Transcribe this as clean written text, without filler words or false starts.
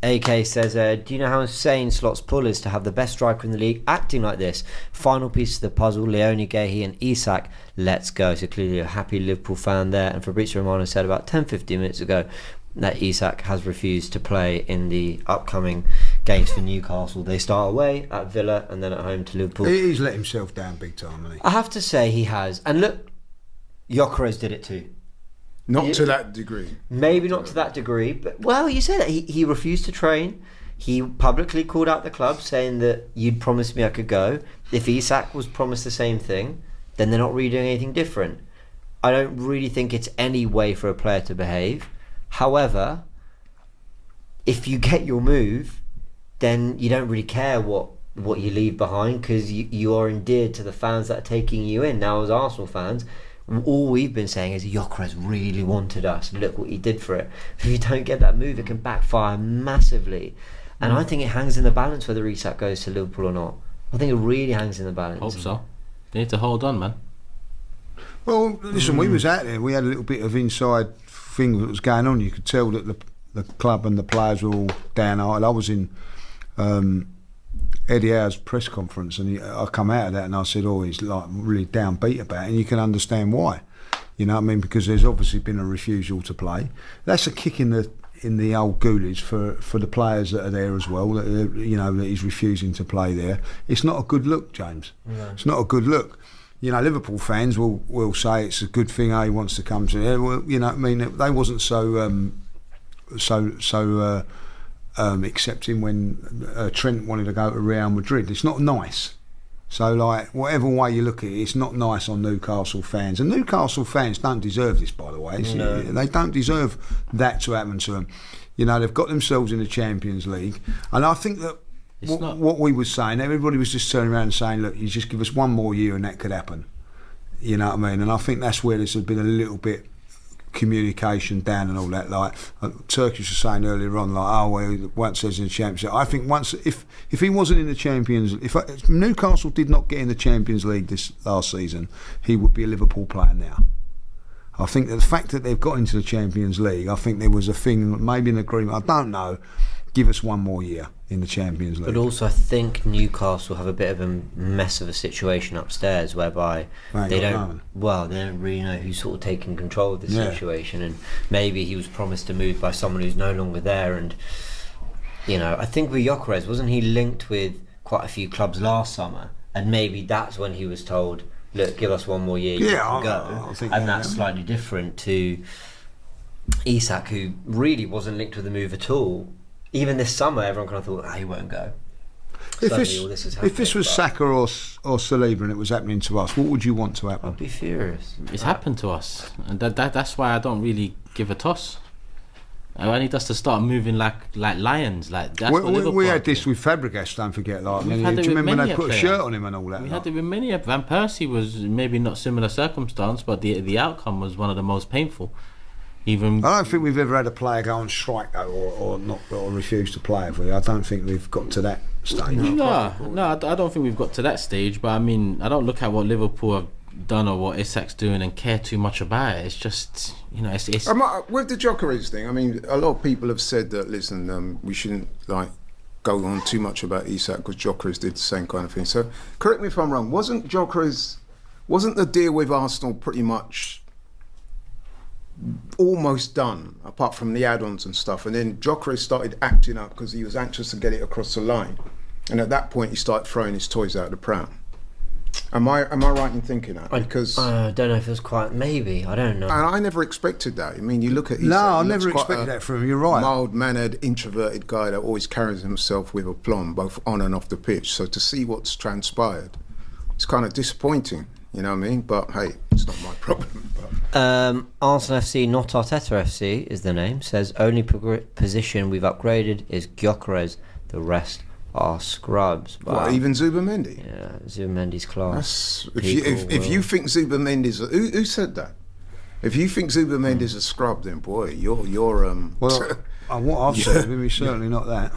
AK says, do you know how insane Slot's pull is to have the best striker in the league acting like this? Final piece of the puzzle, Leone, Gehi and Isak, let's go. So clearly a happy Liverpool fan there. And Fabrizio Romano said about 10-15 minutes ago that Isak has refused to play in the upcoming games for Newcastle. They start away at Villa and then at home to Liverpool. He's let himself down big time, hasn't he? I have to say he has. And look, Gyökeres did it too. Not to that degree. Maybe not to that degree, but well, you said that he refused to train. He publicly called out the club saying that you'd promised me I could go. If Isak was promised the same thing, then they're not really doing anything different. I don't really think it's any way for a player to behave. However, if you get your move, then you don't really care what you leave behind, because you are endeared to the fans that are taking you in. Now, as Arsenal fans, all we've been saying is Gyökeres really wanted us. Look what he did for it. If you don't get that move, it can backfire massively. And I think it hangs in the balance whether Isak goes to Liverpool or not. I think it really hangs in the balance. Hope so. They need to hold on, man. Well, listen, we was out there. We had a little bit of inside thing that was going on. You could tell that the club and the players were all downhearted. I was in Eddie Howe's press conference, and I come out of that and I said, he's like really downbeat about it, and you can understand why. You know what I mean? Because there's obviously been a refusal to play. That's a kick in the old goolies for the players that are there as well. That that he's refusing to play there. It's not a good look, James. No. It's not a good look. Liverpool fans will say it's a good thing. He wants to come to there. Well, you know what I mean? They wasn't so accepting when Trent wanted to go to Real Madrid. It's not nice. So, like, whatever way you look at it, it's not nice on Newcastle fans. And Newcastle fans don't deserve this, by the way. No. They don't deserve that to happen to them. They've got themselves in the Champions League. And I think that what we were saying, everybody was just turning around and saying, look, you just give us one more year and that could happen. You know what I mean? And I think that's where there's been a little bit communication down and all that. Like Turkish was saying earlier on, like, once he's in the Championship. I think once, if he wasn't in the Champions, if Newcastle did not get in the Champions League this last season, he would be a Liverpool player now. I think that the fact that they've got into the Champions League, I think there was a thing, maybe an agreement, I don't know, give us one more year in the Champions League. But also I think Newcastle have a bit of a mess of a situation upstairs whereby they don't really know who's sort of taking control of the situation, and maybe he was promised a move by someone who's no longer there. And I think with Gyökeres, wasn't he linked with quite a few clubs last summer, and maybe that's when he was told, look, give us one more year, you can go. I think that's slightly different to Isak, who really wasn't linked with the move at all. Even this summer, everyone kind of thought, he won't go. If this was Saka or Saliba and it was happening to us, what would you want to happen? I'd be furious. It's happened to us, and that's why I don't really give a toss. I need us to start moving like lions. Like that's what Liverpool we had this with Fabregas. Don't forget, do you remember they put a shirt on him and all that? We had it with many. Van Persie was maybe not similar circumstance, but the outcome was one of the most painful. I don't think we've ever had a player go on strike though, or refuse to play. I don't think we've got to that stage. No, I don't think we've got to that stage. But I mean, I don't look at what Liverpool have done or what Isak's doing and care too much about it. It's just, it's with the Gyökeres thing. I mean, a lot of people have said that. Listen, we shouldn't go on too much about Isak because Gyökeres did the same kind of thing. So, correct me if I'm wrong. Wasn't the deal with Arsenal pretty much almost done, apart from the add-ons and stuff? And then Gyökeres started acting up because he was anxious to get it across the line. And at that point, he started throwing his toys out of the pram. Am I right in thinking that? Because I don't know if it was quite. Maybe, I don't know. And I never expected that. I mean, you look at Isak, no, I never expected that from him. You're right. Mild-mannered, introverted guy that always carries himself with aplomb, both on and off the pitch. So to see what's transpired, it's kind of disappointing. You know what I mean? But hey, it's not my problem. Arsenal FC, not Arteta FC, is the name. Says only position we've upgraded is Gyökeres. The rest are scrubs. Wow. What, even Zubimendi? Yeah, Zubimendi's class. If you think Zubimendi's who said that? If you think Zubimendi's a scrub, then boy, you're well, what I've said, maybe certainly not that.